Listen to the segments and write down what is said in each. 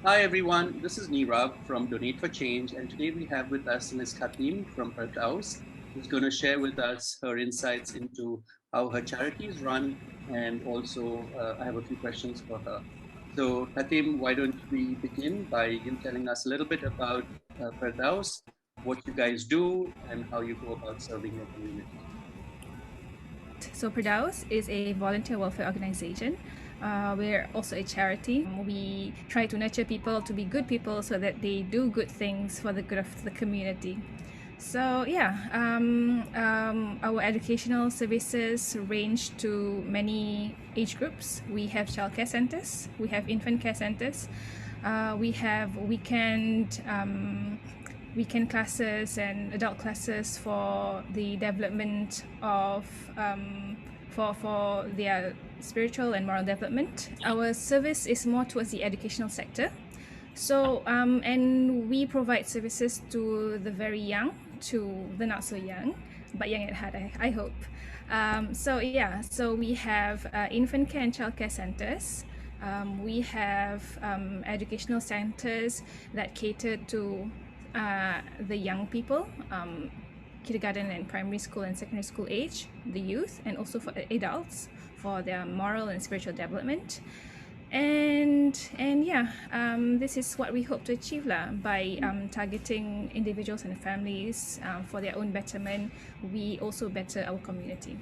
Hi everyone, this is Nirav from Donate for Change, and today we have with us Ms. Khatim from Perdaus, who's going to share with us her insights into how her charity is run, and also I have a few questions for her. So, Khatim, why don't we begin by you telling us a little bit about Perdaus, what you guys do, and how you go about serving your community? So Perdaus is a volunteer welfare organization. We're also a charity. We try to nurture people to be good people so that they do good things for the good of the community. So yeah, our educational services range to many age groups. We have childcare centers, we have infant care centers, we have weekend classes and adult classes for the development of for their spiritual and moral development. Our service is more towards the educational sector. So, and we provide services to the very young, to the not so young, but young at heart, I hope. So, yeah, so we have infant care and childcare centers. We have educational centers that cater to the young people, kindergarten and primary school and secondary school age, the youth, and also for adults for their moral and spiritual development. And yeah, this is what we hope to achieve lah, by targeting individuals and families for their own betterment. We also better our community.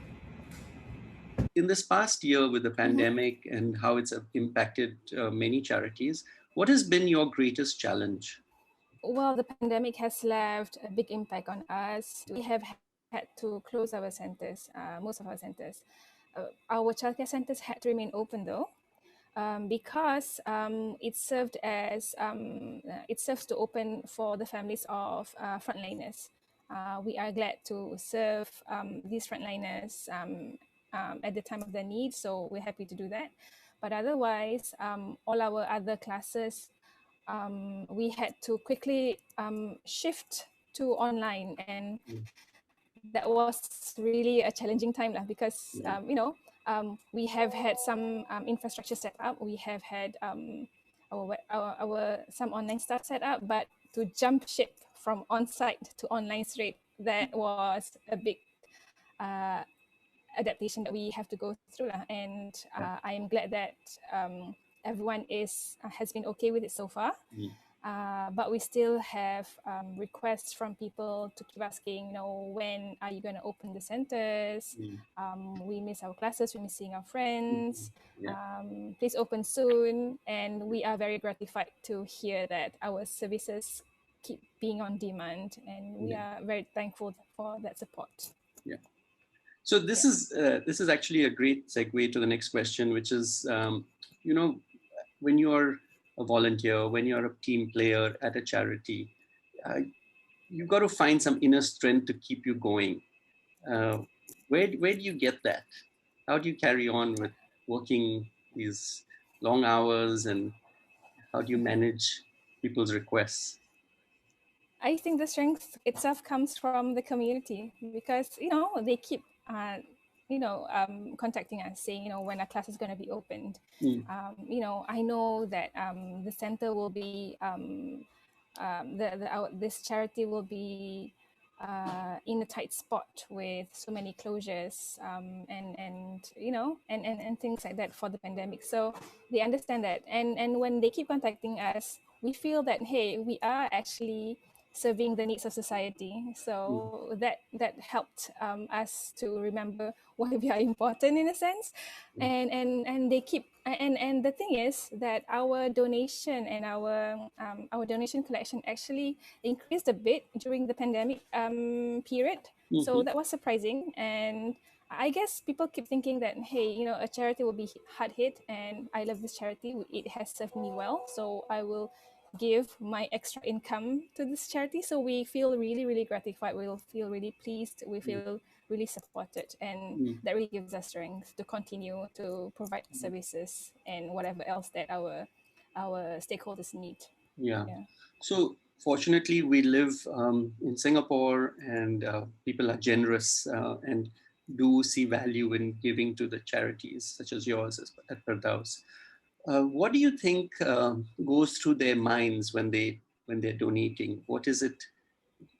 In this past year with the pandemic and how it's impacted many charities, what has been your greatest challenge? Well, the pandemic has left a big impact on us. We have had to close our centers, most of our centers. Our childcare centers had to remain open though, because it serves to open for the families of frontliners. We are glad to serve these frontliners at the time of their need, so we're happy to do that. But otherwise, all our other classes, we had to quickly shift to online, and Mm, that was really a challenging time lah, because yeah. we have had some infrastructure set up. We have had our some online stuff set up, but to jump ship from on-site to online straight, that was a big uh, adaptation that we have to go through lah. And Yeah. I am glad that everyone has been okay with it so far. Mm, But we still have requests from people to keep asking, when are you going to open the centers? mm, We miss our classes, we miss seeing our mhm. friends. Yeah. Please open soon. And we are very gratified to hear that our services keep being on demand. And we Yeah. are very thankful for that support. Yeah. So Yeah. this is actually a great segue to the next question, which is, you know, when you're a volunteer, when you're a team player at a charity, uh, you've got to find some inner strength to keep you going. Uh, where do you get that? How do you carry on with working these long hours, and how do you manage people's requests? I think the strength itself comes from the community, because they keep contacting us, saying when our class is going to be opened. Mm, I know that the center will be this charity will be in a tight spot with so many closures, and things like that for the pandemic. So they understand that, and when they keep contacting us, we feel that, hey, we are actually serving the needs of society. mm, So that helped us to remember why we are important, in a sense. mm, And they keep, and the thing is that our donation and our donation collection actually increased a bit during the pandemic period. So mhm, that was surprising. And I guess people keep thinking that, hey, a charity will be hard hit, and I love this charity. It has served me well, so I will give my extra income to this charity. So we feel really, really gratified. We'll feel really pleased. We mm, feel really supported, and mm, that really gives us strength to continue to provide services and whatever else that our stakeholders need. yeah. Yeah. So fortunately, we live in Singapore, and people are generous and do see value in giving to the charities such as yours at Perdaus. What do you think goes through their minds when they're donating? What is it?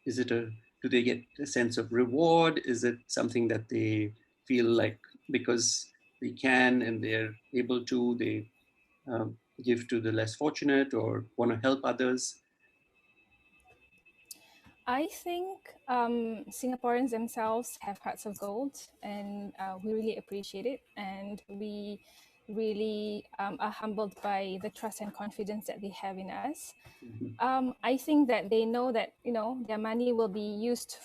Is it a Do they get a sense of reward? Is it something that they feel like because they can and they're able to, they give to the less fortunate or want to help others? I think Singaporeans themselves have hearts of gold, and we really appreciate it. And we really are humbled by the trust and confidence that they have in us. Mhm. I think that they know that their money will be used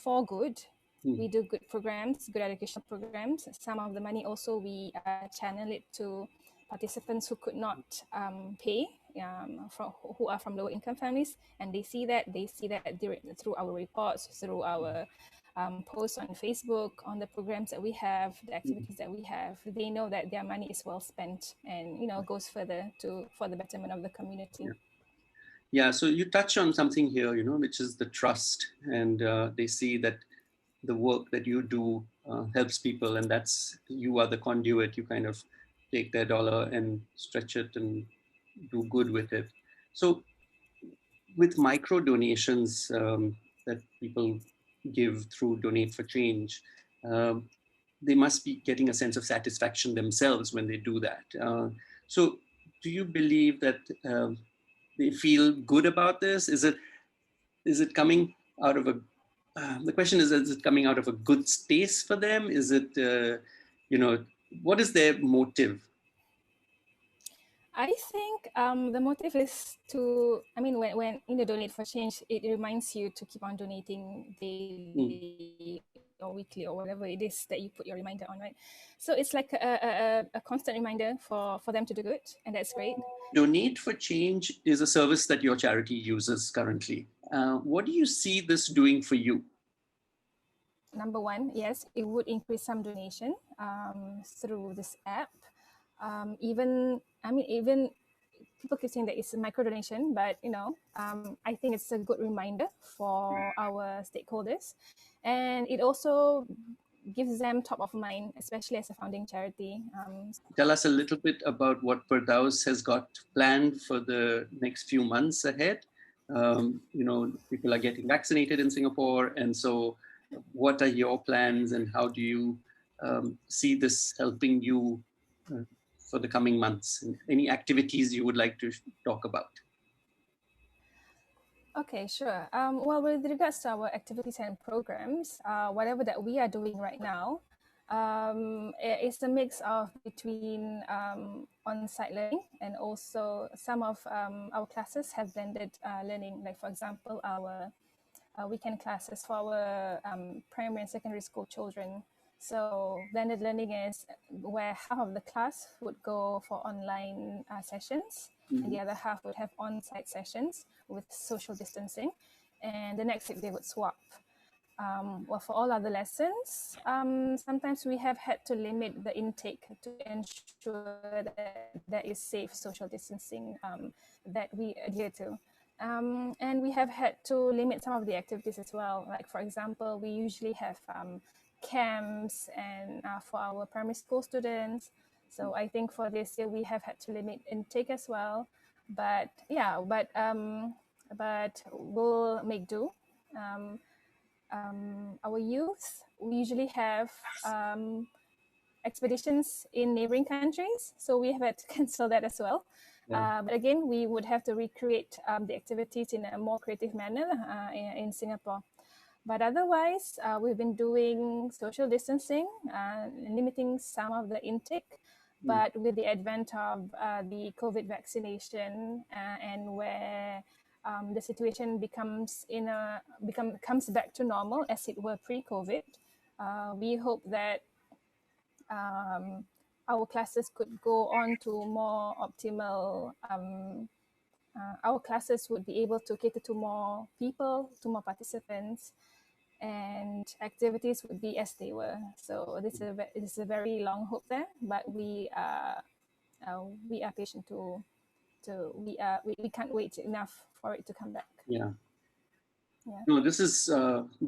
for good. Mm. We do good programs, good educational programs. Some of the money also we channel it to participants who could not pay, who are from lower income families, and they see that through our reports, through our posts on Facebook, on the programs that we have, the Mm. activities that we have. They know that their money is well spent and goes further to for the betterment of the community. Yeah. Yeah. So you touch on something here, which is the trust, and they see that the work that you do helps people, and that's you are the conduit. You kind of take their dollar and stretch it and do good with it. So with micro donations that people give through Donate for Change, um, they must be getting a sense of satisfaction themselves when they do that. So, do you believe that they feel good about this? Is it coming out of a the question is it coming out of a good space for them? Is it you know what is their motive? I think the motive is to, I mean, when Donate for Change, it reminds you to keep on donating Hmm. daily or weekly or whatever it is that you put your reminder on, right? So it's like a constant reminder for them to do good, and that's great. Donate for Change is a service that your charity uses currently. What do you see this doing for you? Number one, yes, it would increase some donation through this app. Even people keep saying that it's a micro donation, but I think it's a good reminder for our stakeholders, and it also gives them top of mind, especially as a founding charity. Tell us a little bit about what Perdaus has got planned for the next few months ahead. People are getting vaccinated in Singapore, and so what are your plans, and how do you see this helping you uh, for the coming months? And any activities you would like to talk about? Okay, sure. Well, with regards to our activities and programs, whatever that we are doing right now, it's a mix of between on-site learning, and also some of our classes have blended learning. Like, for example, our weekend classes for our primary and secondary school children. So blended learning is where half of the class would go for online sessions, and Mhm. the other half would have on-site sessions with social distancing, and the next week they would swap. Well, for all other lessons, sometimes we have had to limit the intake to ensure that there is safe social distancing that we adhere to. And we have had to limit some of the activities as well. Like, for example, we usually have camps and for our primary school students. So I think for this year we have had to limit intake as well. But yeah, but we'll make do. Um, our youth, we usually have expeditions in neighboring countries, so we have had to cancel that as well. Yeah. But again, we would have to recreate the activities in a more creative manner in Singapore. But otherwise, we've been doing social distancing, limiting some of the intake. Mm. But with the advent of the COVID vaccination and where the situation comes back to normal as it were pre-COVID, we hope that um, our classes could go on to more optimal. Our classes would be able to cater to more people, to more participants, and activities would be as they were. So this is a very long hope there, but we are patient we can't wait enough for it to come back. Yeah. Yeah. No, this is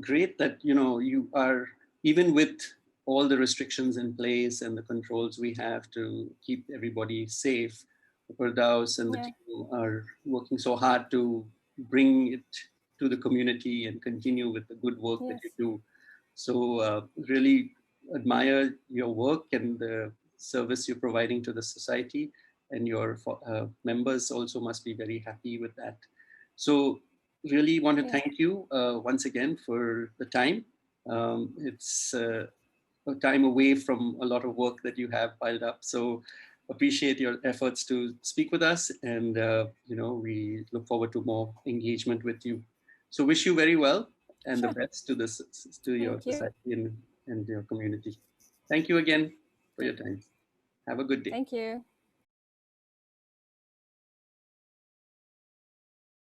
great that you are even with all the restrictions in place and the controls we have to keep everybody safe, Perdaus and the Yeah. team are working so hard to bring it to the community and continue with the good work that you Yes. do. So really admire your work and the service you're providing to the society, and your members also must be very happy with that. So really want to Yeah. thank you once again for the time. It's a time away from a lot of work that you have piled up. So appreciate your efforts to speak with us, and we look forward to more engagement with you. So wish you very well and the Sure. best to your Thank you. society and your community. Thank you again for your Thank, time. Have a good day. thank you.